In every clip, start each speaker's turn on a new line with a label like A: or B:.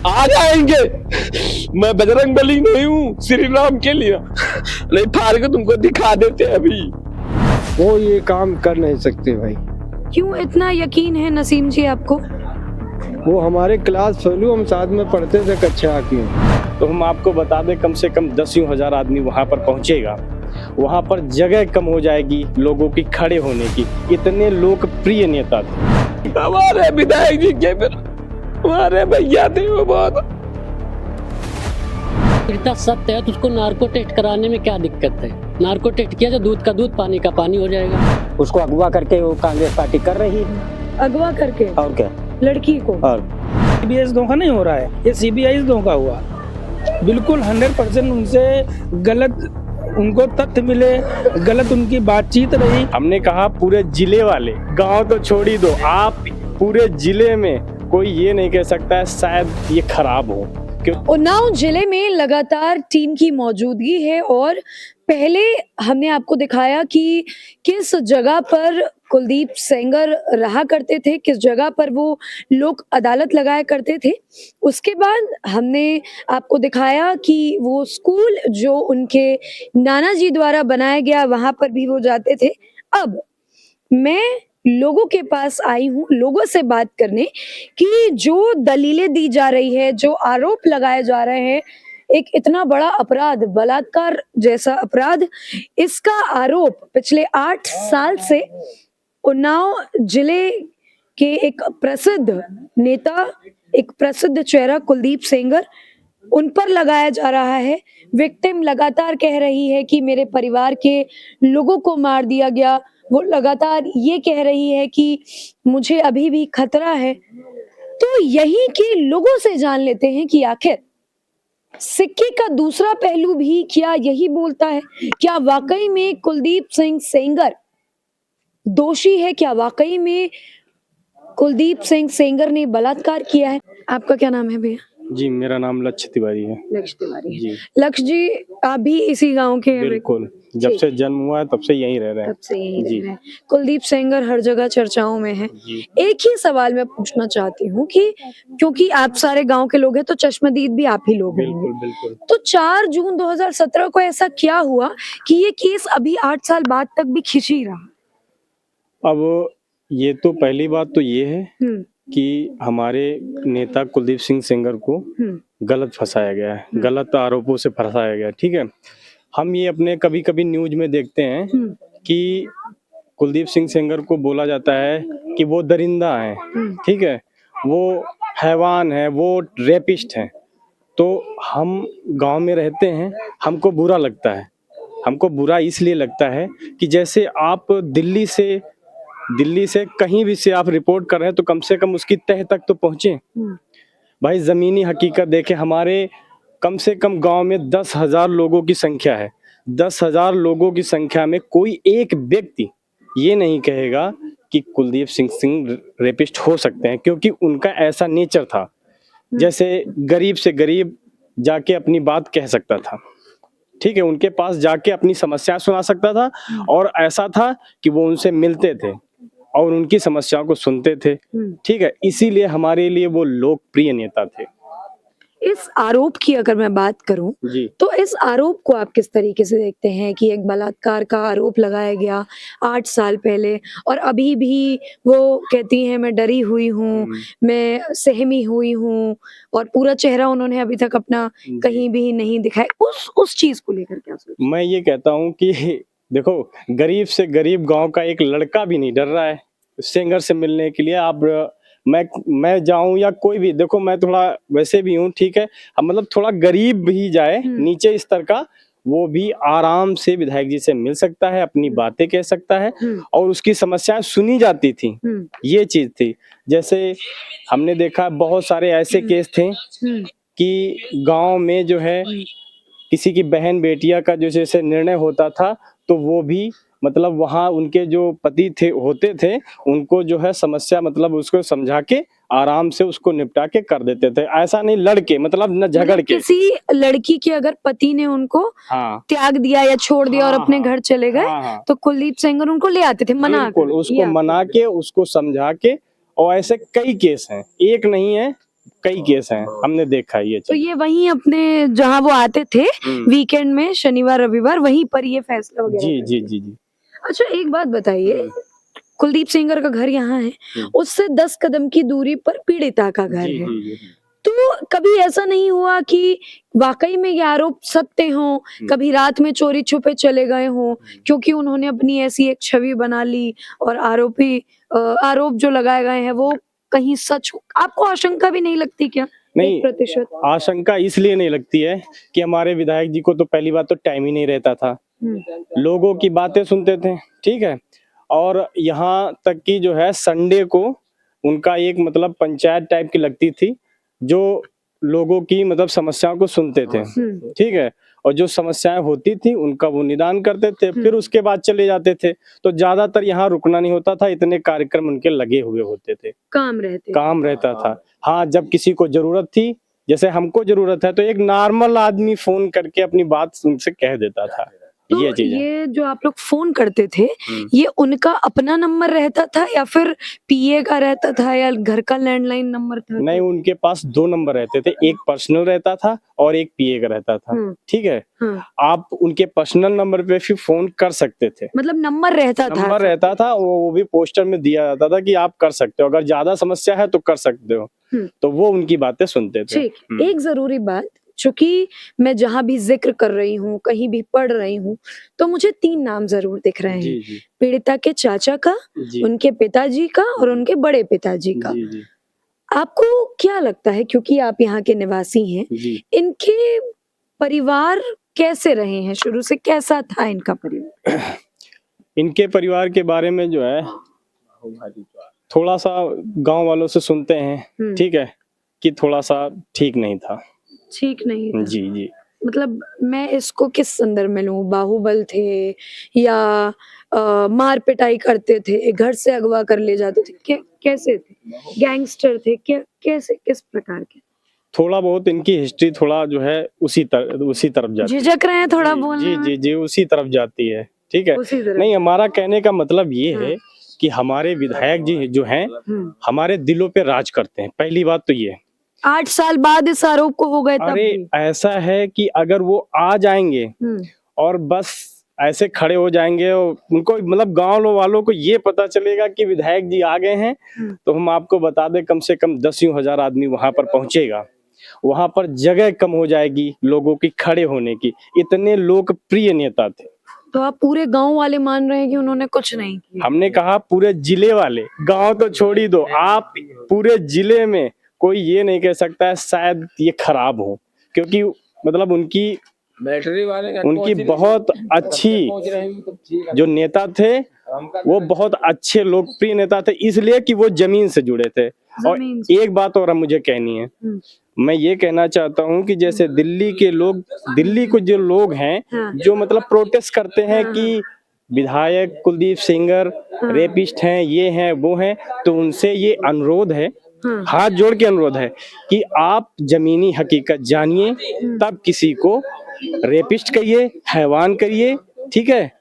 A: आ जाएंगे। मैं बजरंगबली नहीं हूँ श्री राम के लिए, नहीं फाड़ के तुमको दिखा देते अभी।
B: वो ये काम कर नहीं सकते भाई।
C: क्यों इतना यकीन है नसीम जी आपको?
B: वो हमारे क्लास फेलो, हम साथ में पढ़ते थे कक्षा की।
D: तो हम आपको बता दें कम से कम 10,000 आदमी वहाँ पर पहुँचेगा। वहाँ पर जगह कम हो जाएगी लोगों की खड़े होने की, इतने लोकप्रिय नेता थे
A: हमारे विधायक जी के फिर हमारे भैया थे वो बहुत।
E: इतना सत्य है तो उसको नार्को टेस्ट कराने में क्या दिक्कत है? नार्को टेस्ट किया तो दूध का दूध पानी का पानी हो जाएगा।
F: उसको अगवा करके वो कांग्रेस पार्टी कर रही है।
C: अगवा करके?
F: और क्या,
C: लड़की को?
F: और
G: सीबीआई धोखा नहीं हो रहा है, ये सीबीआई धोखा हुआ। बिल्कुल 100% उनसे गलत उनको तथ्य मिले, गलत उनकी बातचीत रही।
D: हमने कहा पूरे जिले वाले, गांव तो छोड़ ही दो, आप पूरे जिले में कोई ये नहीं कह सकता है शायद ये खराब हो।
C: उन्नाव जिले में लगातार टीम की मौजूदगी है और पहले हमने आपको दिखाया कि किस जगह पर कुलदीप सेंगर रहा करते थे, किस जगह पर वो लोक अदालत लगाया करते थे। उसके बाद हमने आपको दिखाया कि वो स्कूल जो उनके नाना जी द्वारा बनाया गया वहां पर भी वो जाते थे। अब मैं लोगों के पास आई हूँ लोगों से बात करने कि जो दलीलें दी जा रही है, जो आरोप लगाए जा रहे हैं, एक इतना बड़ा अपराध, बलात्कार जैसा अपराध, इसका आरोप पिछले 8 साल से उन्नाव जिले के एक प्रसिद्ध नेता, एक प्रसिद्ध चेहरा कुलदीप सेंगर, उन पर लगाया जा रहा है। विक्टिम लगातार कह रही है कि मेरे परिवार के लोगों को मार दिया गया। वो लगातार ये कह रही है कि मुझे अभी भी खतरा है। तो यही के लोगों से जान लेते हैं कि आखिर सिक्के का दूसरा पहलू भी क्या यही बोलता है? क्या वाकई में कुलदीप सिंह सेंगर दोषी है? क्या वाकई में कुलदीप सिंह सेंगर ने बलात्कार किया है? आपका क्या नाम है भैया?
D: जी, मेरा नाम लक्ष्य तिवारी है।
C: लक्ष्य तिवारी
D: जी।
C: लक्ष्य जी, आप भी इसी गांव के हैं?
D: बिल्कुल, जब से जन्म हुआ है तब से यहीं रह रहे हैं।
C: तब से यहीं रह रहे हैं। कुलदीप सेंगर हर जगह चर्चाओं में है। एक ही सवाल मैं पूछना चाहती हूँ कि क्योंकि आप सारे गांव के लोग हैं तो चश्मदीद भी आप ही लोग
D: बिल्कुल
C: हैं।
D: बिल्कुल।
C: तो 4 जून 2017 को ऐसा क्या हुआ कि ये केस अभी 8 साल बाद तक भी खिंच ही रहा?
D: अब ये तो पहली बात तो ये है कि हमारे नेता कुलदीप सिंह सेंगर को गलत फंसाया गया है, गलत आरोपों से फंसाया गया है। ठीक है, हम ये अपने कभी कभी न्यूज में देखते हैं कि कुलदीप सिंह सेंगर को बोला जाता है कि वो दरिंदा है, ठीक है, वो हैवान है, वो रेपिस्ट है। तो हम गांव में रहते हैं, हमको बुरा लगता है। हमको बुरा इसलिए लगता है कि जैसे आप दिल्ली से कहीं भी से आप रिपोर्ट कर रहे हैं तो कम से कम उसकी तह तक तो पहुंचे। भाई जमीनी हकीकत देखें, हमारे कम से कम गांव में 10,000 लोगों की संख्या है। 10,000 लोगों की संख्या में कोई एक व्यक्ति ये नहीं कहेगा कि कुलदीप सिंह रेपिस्ट हो सकते हैं, क्योंकि उनका ऐसा नेचर था। जैसे गरीब से गरीब जाके अपनी बात कह सकता था, ठीक है, उनके पास जाके अपनी समस्या सुना सकता था, और ऐसा था कि वो उनसे मिलते थे और उनकी समस्याओं को सुनते थे। ठीक है, इसीलिए हमारे लिए वो लोकप्रिय नेता थे।
C: इस आरोप की अगर मैं बात करूं तो इस आरोप को आप किस तरीके से देखते हैं कि एक बलात्कार का आरोप लगाया गया 8 साल पहले और अभी भी वो कहती हैं मैं डरी हुई हूँ, मैं सहमी हुई हूँ, और पूरा चेहरा उन्होंने अभी तक अपना कहीं भी नहीं दिखाया। उस चीज को लेकर क्या सोचते?
D: मैं ये कहता हूँ कि देखो, गरीब से गरीब गांव का एक लड़का भी नहीं डर रहा है सेंगर से मिलने के लिए। आप मैं जाऊं या कोई भी, देखो मैं थोड़ा वैसे भी हूँ, ठीक है, मतलब थोड़ा गरीब भी जाए नीचे स्तर का, वो भी आराम से विधायक जी से मिल सकता है, अपनी बातें कह सकता है, और उसकी समस्याएं सुनी जाती थी। ये चीज थी। जैसे हमने देखा बहुत सारे ऐसे केस थे कि गांव में जो है किसी की बहन बेटिया का जो जैसे निर्णय होता था तो वो भी मतलब वहाँ उनके जो पति होते थे उनको जो है समस्या मतलब उसको समझा के आराम से उसको निपटा के कर देते थे। ऐसा नहीं लड़के मतलब न झगड़ के।
C: किसी लड़की के अगर पति ने उनको त्याग दिया या छोड़ दिया और अपने घर चले गए तो कुलदीप सेंगर उनको ले आते थे, उसको
D: मना के उसको समझा के। और ऐसे कई केस हैं, एक नहीं है, कई केस हैं, हमने देखा है ये
C: तो
D: चीज।
C: ये वहीं अपने जहाँ वो आते थे वीकेंड में, शनिवार रविवार, वहीं पर ये फैसला वगैरह
D: जी
C: करते
D: जी
C: थे।
D: जी जी।
C: अच्छा एक बात बताइए, कुलदीप सेंगर का घर यहाँ है, उससे 10 कदम की दूरी पर पीड़िता का घर
D: जी
C: है।
D: जी जी।
C: तो कभी ऐसा नहीं हुआ कि वाकई में ये आरोप सत्य हो, कभी रात में चोरी छुपे चले गए हों क्योंकि उन्होंने अपनी ऐसी एक छवि बना ली और आरोप जो लगाए गए हैं वो कहीं सच हो? आपको आशंका भी नहीं लगती क्या?
D: नहीं,
C: 1%?
D: आशंका इसलिए नहीं लगती है कि हमारे विधायक जी को तो पहली बात तो टाइम ही नहीं रहता था, लोगों की बातें सुनते थे, ठीक है। और यहाँ तक कि जो है संडे को उनका एक मतलब पंचायत टाइप की लगती थी, जो लोगों की मतलब समस्याओं को सुनते थे, ठीक है। और जो समस्याएं होती थी उनका वो निदान करते थे, फिर उसके बाद चले जाते थे। तो ज्यादातर यहाँ रुकना नहीं होता था, इतने कार्यक्रम उनके लगे हुए होते थे, काम रहता था। हाँ, जब किसी को जरूरत थी, जैसे हमको जरूरत है, तो एक नॉर्मल आदमी फोन करके अपनी बात उनसे कह देता था।
C: तो
D: ये चीज है।
C: ये जो आप लोग फोन करते थे, ये उनका अपना नंबर रहता था या फिर पीए का रहता था या घर का लैंडलाइन नंबर था?
D: नहीं, उनके पास 2 नंबर रहते थे, एक पर्सनल रहता था और एक पीए का रहता था, ठीक है। आप उनके पर्सनल नंबर पे भी फोन कर सकते थे,
C: मतलब नंबर रहता था,
D: वो भी पोस्टर में दिया जाता था कि आप कर सकते हो, अगर ज्यादा समस्या है तो कर सकते हो। तो वो उनकी बातें सुनते थे।
C: ठीक। एक जरूरी बात, चूंकि मैं जहां भी जिक्र कर रही हूँ, कहीं भी पढ़ रही हूँ, तो मुझे 3 नाम जरूर दिख रहे
D: जी
C: हैं।
D: जी
C: पीड़िता के चाचा का,
D: जी
C: उनके पिताजी का और उनके बड़े पिताजी का।
D: जी जी
C: आपको क्या लगता है, क्योंकि आप यहाँ के निवासी हैं,
D: जी।
C: इनके परिवार कैसे रहे हैं शुरू से, कैसा था इनका परिवार?
D: इनके परिवार के बारे में जो है थोड़ा सा गांव वालों से सुनते हैं, ठीक है, कि थोड़ा सा ठीक नहीं था।
C: ठीक नहीं था।
D: जी जी।
C: मतलब मैं इसको किस संदर्भ में लूं, बाहुबल थे या मार पिटाई करते थे, घर से अगवा कर ले जाते थे, कैसे थे, गैंगस्टर थे, कैसे, किस प्रकार के?
D: थोड़ा बहुत इनकी हिस्ट्री थोड़ा जो है उसी तरफ जाती है।
C: झिझक रहे हैं थोड़ा
D: जी
C: बोलने
D: जी
C: में?
D: जी जी, उसी तरफ जाती है, ठीक है।
C: उसी तरफ।
D: नहीं, हमारा कहने का मतलब ये है कि हमारे विधायक जी जो हैं हमारे दिलों पे राज करते हैं, पहली बात तो ये।
C: 8 साल बाद इस आरोप को हो गए तब
D: अरे
C: भी।
D: ऐसा है कि अगर वो आ जाएंगे और बस ऐसे खड़े हो जाएंगे और उनको मतलब गांव वालों को ये पता चलेगा कि विधायक जी आ गए हैं, तो हम आपको बता दें कम से कम 10,000 आदमी वहां पर पहुंचेगा, वहां पर जगह कम हो जाएगी लोगों की खड़े होने की, इतने लोकप्रिय नेता थे।
C: तो आप पूरे गांव वाले मान रहे हैं कि उन्होंने कुछ नहीं किया?
D: हमने कहा पूरे जिले वाले, गांव तो छोड़ ही दो, आप पूरे जिले में कोई ये नहीं कह सकता है शायद ये खराब हो, क्योंकि मतलब उनकी बहुत अच्छी जो नेता थे, वो बहुत अच्छे लोकप्रिय नेता थे, इसलिए कि वो जमीन से जुड़े थे। और एक बात और मुझे कहनी है, मैं ये कहना चाहता हूँ कि जैसे दिल्ली को जो लोग हैं जो मतलब प्रोटेस्ट करते हैं कि विधायक कुलदीप सेंगर रेपिस्ट हैं, ये हैं वो हैं, तो उनसे ये अनुरोध है, हाथ जोड़ के अनुरोध है कि आप जमीनी हकीकत जानिए, तब किसी को रेपिस्ट कहिए, हैवान करिए, ठीक है।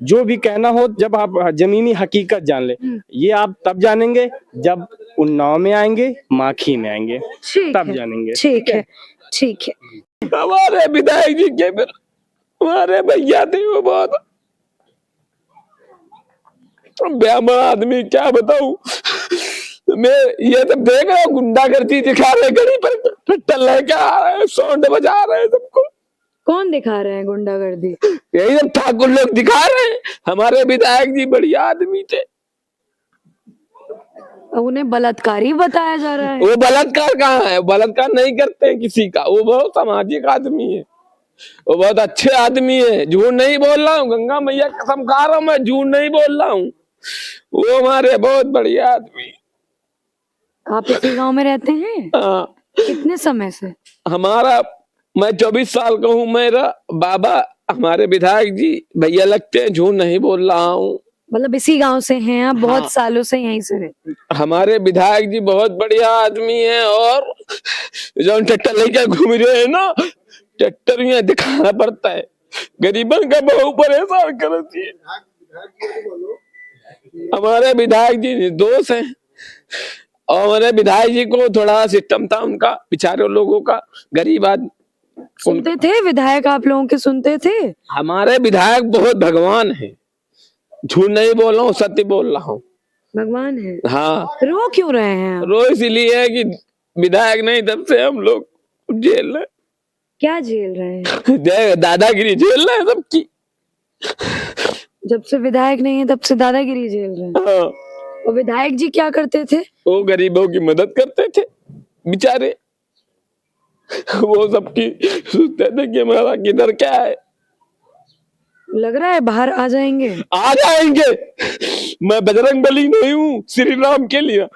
D: जो भी कहना हो, जब आप जमीनी हकीकत जान ले, ये आप तब जानेंगे जब उन्नाव में आएंगे, माखी में आएंगे, तब जानेंगे।
C: ठीक है।
A: हमारे विधायक जी के फिर हमारे भैया थे, वो बहुत ब्राह्मण आदमी, क्या बताऊं मैं। ये तो देख रहा हूँ गुंडागर्दी दिखा रहे, गड़ी पर टट्टल लेके आ रहे हैं, सौंड बजा रहे हैं सबको।
C: कौन दिखा रहे हैं गुंडागर्दी?
A: यही सब ठाकुर लोग दिखा रहे हैं। हमारे विधायक जी बढ़िया आदमी थे।
C: उन्हें बलात्कारी बताया जा रहा है।
A: वो बलात्कार कहाँ है, बलात्कार नहीं करते हैं किसी का, वो बहुत सामाजिक आदमी है, वो बहुत अच्छे आदमी है, झूठ नहीं बोल रहा हूँ, गंगा मैया कसम खा रहा हूँ, मैं झूठ नहीं बोल रहा हूँ, वो हमारे बहुत बढ़िया आदमी।
C: आप इसी गांव में रहते हैं?
A: हाँ।
C: कितने समय से?
A: मैं 24 साल का हूँ। मेरा बाबा हमारे विधायक जी भैया लगते हैं, झूठ नहीं बोल रहा हूँ।
C: मतलब इसी गांव से हैं आप? बहुत सालों से यहीं से रहते हैं?
A: हमारे विधायक जी बहुत बढ़िया आदमी हैं, और जो ट्रैक्टर लेकर घूम रहे हैं ना, ट्रैक्टर में दिखाना पड़ता है, गरीबन का बहुत परेशान करती है। हमारे विधायक जी निर्दोष हैं, और मेरे विधायक जी को थोड़ा सिस्टम था उनका, बेचारे लोगों का, गरीब आदमी।
C: सुनते थे विधायक, आप लोगों के सुनते थे?
A: हमारे विधायक बहुत भगवान है, झूठ नहीं बोल रहा हूँ, सत्य बोल रहा हूँ।
C: भगवान है।
A: हाँ,
C: रो क्यों रहे हैं आप?
A: रो इसलिए है कि विधायक नहीं, तब से हम लोग जेल है।
C: क्या झेल रहे हैं?
A: दादागिरी झेल रहे हैं सबकी।
C: जब से विधायक नहीं है तब से दादागिरी झेल रहे हैं।
A: हाँ,
C: और विधायक जी क्या करते थे?
A: वो गरीबों की मदद करते थे बेचारे। वो सबकी सोचते थे कि हमारा किधर क्या है।
C: लग रहा है बाहर आ जाएंगे।
A: आ जाएंगे। मैं बजरंग बली नहीं हूँ, श्री राम के लिए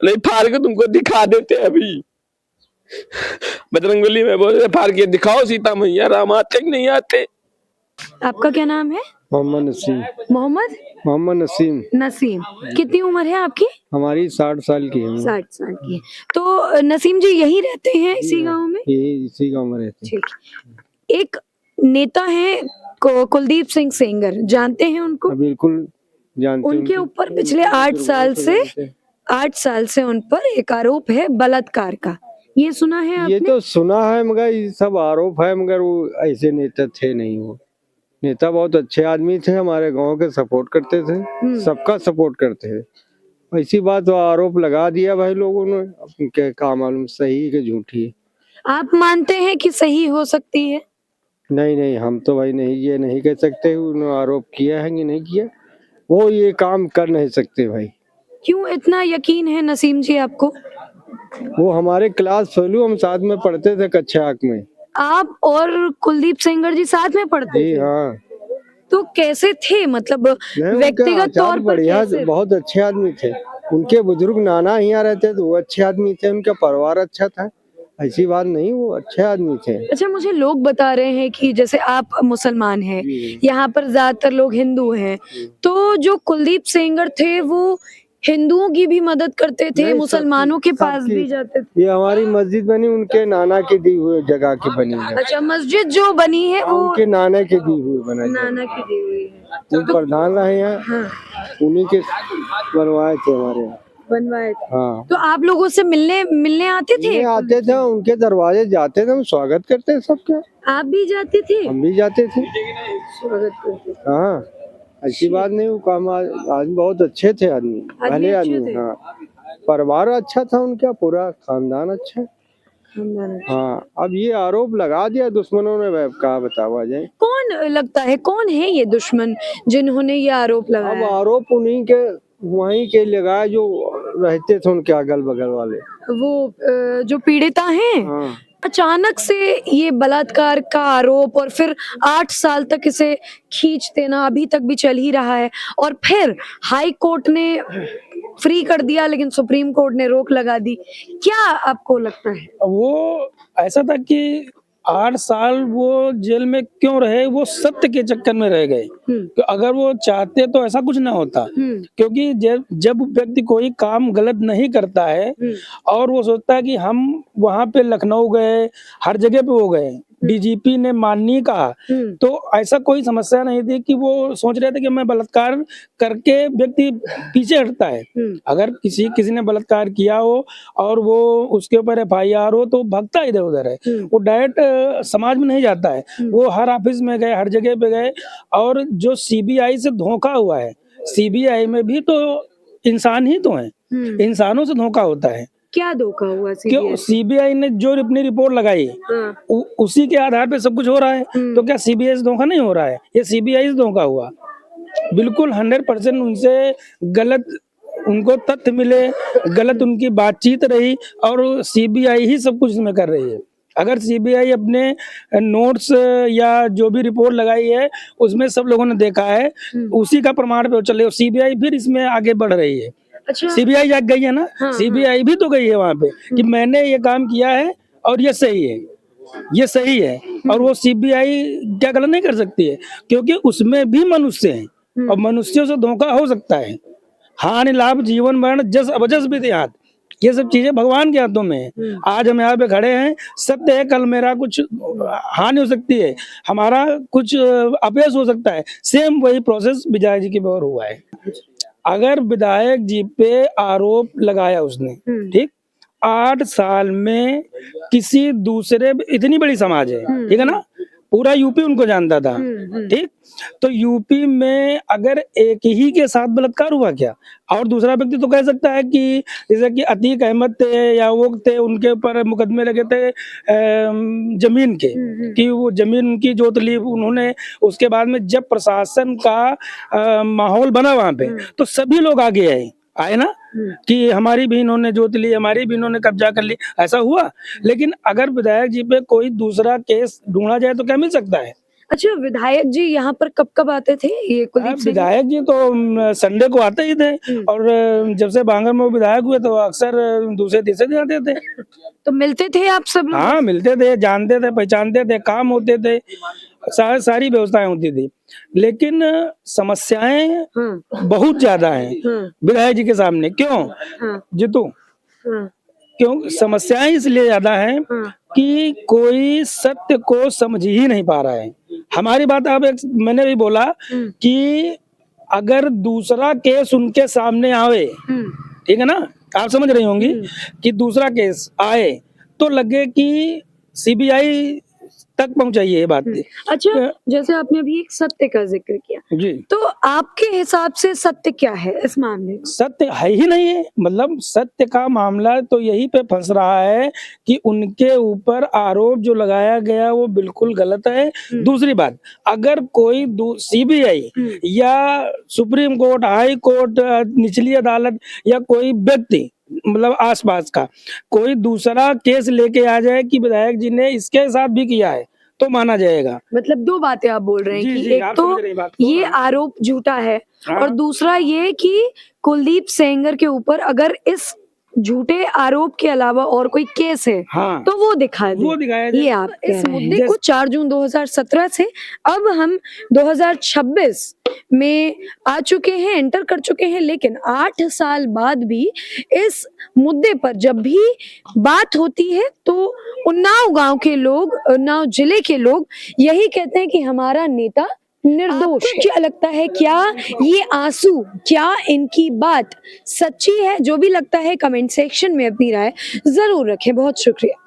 A: नहीं, फाड़ के तुमको दिखा देते अभी। बजरंग बली में बोले फाड़ के दिखाओ सीता मैया, राम आते कि नहीं आते।
C: आपका क्या नाम है?
B: मोहम्मद नसीम। मोहम्मद नसीम।
C: नसीम। कितनी उम्र है आपकी?
B: हमारी 60 साल की है।
C: 60 साल की। तो नसीम जी यही रहते हैं इसी गांव में?
B: ये इसी गांव में रहते हैं।
C: ठीक। एक नेता है कुलदीप सिंह सेंगर, जानते हैं उनको?
B: बिल्कुल जानते हैं।
C: उनके ऊपर पिछले 8 साल से उन पर एक आरोप है बलात्कार का, ये सुना है आपने?
B: ये तो सुना है, मगर ये सब आरोप है, मगर वो ऐसे नेता थे नहीं। वो नेता बहुत अच्छे आदमी थे, हमारे गांव के सपोर्ट करते थे, सबका सपोर्ट करते थे। ऐसी बात तो आरोप लगा दिया भाई लोगों ने, अब क्या काम मालूम सही कि झूठी है।
C: आप मानते हैं कि सही हो सकती है?
B: नहीं नहीं, हम तो भाई नहीं, ये नहीं कह सकते उन्होंने आरोप किया है कि नहीं किया। वो ये काम कर नहीं सकते भाई।
C: क्यों इतना यकीन है नसीम जी आपको?
B: वो हमारे क्लास फेलो, हम साथ में पढ़ते थे कक्षा 8 में।
C: आप और कुलदीप सेंगर जी साथ में पढ़ते
B: जी
C: थे?
B: हाँ।
C: तो कैसे थे, मतलब
B: नहीं,
C: व्यक्तिगत तौर पर
B: बढ़िया,
C: कैसे?
B: बहुत अच्छे आदमी थे। उनके बुजुर्ग नाना यहाँ रहते थे, वो अच्छे आदमी थे, उनका परिवार अच्छा था, ऐसी बात नहीं, वो अच्छे आदमी थे।
C: अच्छा, मुझे लोग बता रहे हैं कि जैसे आप मुसलमान हैं, यहाँ पर ज्यादातर लोग हिंदू हैं, तो जो कुलदीप सेंगर थे वो हिंदुओं की भी मदद करते थे, मुसलमानों के पास भी जाते थे।
B: ये हमारी मस्जिद बनी उनके नाना की दी हुई जगह की बनी है।
C: अच्छा, मस्जिद जो बनी है वो
B: उनके नाना की दी हुई बनाई,
C: नाना की दी हुई है।
B: वो प्रधान रहे हैं।
C: हाँ,
B: उन्हीं के बनवाए थे हमारे यहाँ।
C: बनवाए थे।
B: हाँ,
C: तो आप लोगों से मिलने आते थे?
B: आते थे, उनके दरवाजे जाते थे, हम स्वागत करते सबके।
C: आप भी जाते थे?
B: हम भी जाते थे।
C: स्वागत करते थे।
B: हाँ, ऐसी बात नहीं, वो काम आदमी बहुत अच्छे थे, आदमी भले आदमी। हाँ, परिवार अच्छा था उनका, पूरा खानदान अच्छा। हाँ, अब ये आरोप लगा दिया दुश्मनों ने, क्या बतावा जाए।
C: कौन लगता है, कौन है ये दुश्मन जिन्होंने ये आरोप
B: अब
C: लगाया?
B: आरोप उन्हीं के वहीं के लगाए जो रहते थे उनके अगल बगल वाले,
C: वो जो पीड़िता हैं।
B: हाँ।
C: अचानक से ये बलात्कार का आरोप, और फिर 8 साल तक इसे खींच देना, अभी तक भी चल ही रहा है, और फिर हाई कोर्ट ने फ्री कर दिया लेकिन सुप्रीम कोर्ट ने रोक लगा दी। क्या आपको लगता है?
G: वो ऐसा था कि 8 साल वो जेल में क्यों रहे, वो सत्य के चक्कर में रह गए। तो अगर वो चाहते तो ऐसा कुछ ना होता, क्योंकि जब व्यक्ति कोई काम गलत नहीं करता है और वो सोचता है कि हम वहां पे लखनऊ गए, हर जगह पे हो गए, डीजीपी ने माननीय कहा, तो ऐसा कोई समस्या नहीं थी कि वो सोच रहे थे कि मैं बलात्कार करके व्यक्ति पीछे हटता है। अगर किसी ने बलात्कार किया हो और वो उसके ऊपर FIR हो तो भागता इधर उधर है, वो डायरेक्ट समाज में नहीं जाता है। वो हर ऑफिस में गए, हर जगह पे गए। और जो CBI से धोखा हुआ है, CBI में भी तो इंसान ही तो हैं, इंसानों से धोखा होता है।
C: क्या धोखा हुआ?
G: क्यों? CBI ने जो अपनी रिपोर्ट लगाई उसी के आधार पे सब कुछ हो रहा है, तो क्या CBI से धोखा नहीं हो रहा है? ये CBI से धोखा हुआ। बिल्कुल 100% उनसे गलत उनको तथ्य मिले, गलत उनकी बातचीत रही, और CBI ही सब कुछ इसमें कर रही है। अगर CBI अपने नोट्स या जो भी रिपोर्ट लगाई है उसमें सब लोगों ने देखा है, उसी का प्रमाण पे चले, CBI फिर इसमें आगे बढ़ रही है।
C: अच्छा,
G: CBI जाग गई है ना। CBI भी तो गई है वहां पे कि मैंने ये काम किया है और ये सही है, ये सही है। और वो CBI क्या गलत नहीं कर सकती है, क्योंकि उसमें भी मनुष्य हैं और मनुष्यों से धोखा हो सकता है। हानि लाभ जीवन मरण जस अबजस भी हाथ, ये सब चीजें भगवान के हाथों में है। आज हम यहाँ पे खड़े हैं, सत्य है, कल मेरा कुछ हानि हो सकती है, हमारा कुछ अपयश हो सकता है। सेम वही प्रोसेस विजय जी की ओर हुआ है। अगर विधायक जी पे आरोप लगाया उसने, ठीक, 8 साल में किसी दूसरे, इतनी बड़ी समाज है, ठीक है ना, पूरा यूपी उनको जानता था, ठीक, तो यूपी में अगर एक ही के साथ बलात्कार हुआ क्या, और दूसरा व्यक्ति तो कह सकता है कि जैसे कि अतीक अहमद थे या वो थे, उनके ऊपर मुकदमे लगे थे जमीन के, कि वो जमीन उनकी जोत ली उन्होंने, उसके बाद में जब प्रशासन का माहौल बना वहां पे, तो सभी लोग आगे आए ना, कि हमारी भी इन्होंने जोत ली, हमारी भी इन्होंने कब्जा कर ली, ऐसा हुआ। लेकिन अगर विधायक जी पे कोई दूसरा केस ढूंढा जाए तो क्या मिल सकता है?
C: अच्छा, विधायक जी यहाँ पर कब कब आते थे ये कुलदीप सिंह?
G: विधायक जी तो संडे को आते ही थे, और जब से बांगर में वो विधायक हुए तो अक्सर दूसरे तीसरे दिन आते थे।
C: तो मिलते थे आप सब लोग?
G: हाँ, मिलते थे, जानते थे, पहचानते थे, काम होते थे, सारी व्यवस्थाएं होती थी। लेकिन समस्याएं बहुत ज्यादा हैं विधायक जी के सामने। क्यों जीतू? क्यों समस्याएं इसलिए ज्यादा हैं कि कोई सत्य को समझ ही नहीं पा रहा है। हमारी बात अब मैंने भी बोला कि अगर दूसरा केस उनके सामने आवे, ठीक है ना, आप समझ रही होंगी कि दूसरा केस आए तो लगे कि सीबीआई तक पहुंचाइए ये बात।
C: अच्छा, जैसे आपने अभी एक सत्य का जिक्र किया
G: जी,
C: तो आपके हिसाब से सत्य क्या है इस मामले में?
G: सत्य है ही नहीं है। मतलब सत्य का मामला तो यही पे फंस रहा है कि उनके ऊपर आरोप जो लगाया गया वो बिल्कुल गलत है। दूसरी बात, अगर कोई सीबीआई या सुप्रीम कोर्ट, हाई कोर्ट, निचली अदालत या कोई व्यक्ति, मतलब आसपास का कोई दूसरा केस लेके आ जाए कि विधायक जी ने इसके साथ भी किया है, तो माना जाएगा।
C: मतलब दो बातें आप बोल रहे हैं कि एक
G: आप समझ रही
C: तो
G: बात को?
C: ये आरोप झूठा है,
G: हाँ।
C: और दूसरा ये कि कुलदीप सेंगर के ऊपर अगर इस झूठे आरोप के अलावा और कोई केस है,
G: हाँ,
C: तो वो दिखा दे।
G: वो दिखाया जाए।
C: ये आप कह इस रहे हैं।
G: मुद्दे
C: को 4 जून 2017 से अब हम 2026 में आ चुके हैं, एंटर कर चुके हैं, लेकिन 8 साल बाद भी इस मुद्दे पर जब भी बात होती है तो उन्नाव गांव के लोग, उन्नाव जिले के लोग यही कहते हैं कि हमारा नेता निर्दोष है। क्या लगता है, क्या ये आंसू, क्या इनकी बात सच्ची है? जो भी लगता है कमेंट सेक्शन में अपनी राय जरूर रखें। बहुत शुक्रिया।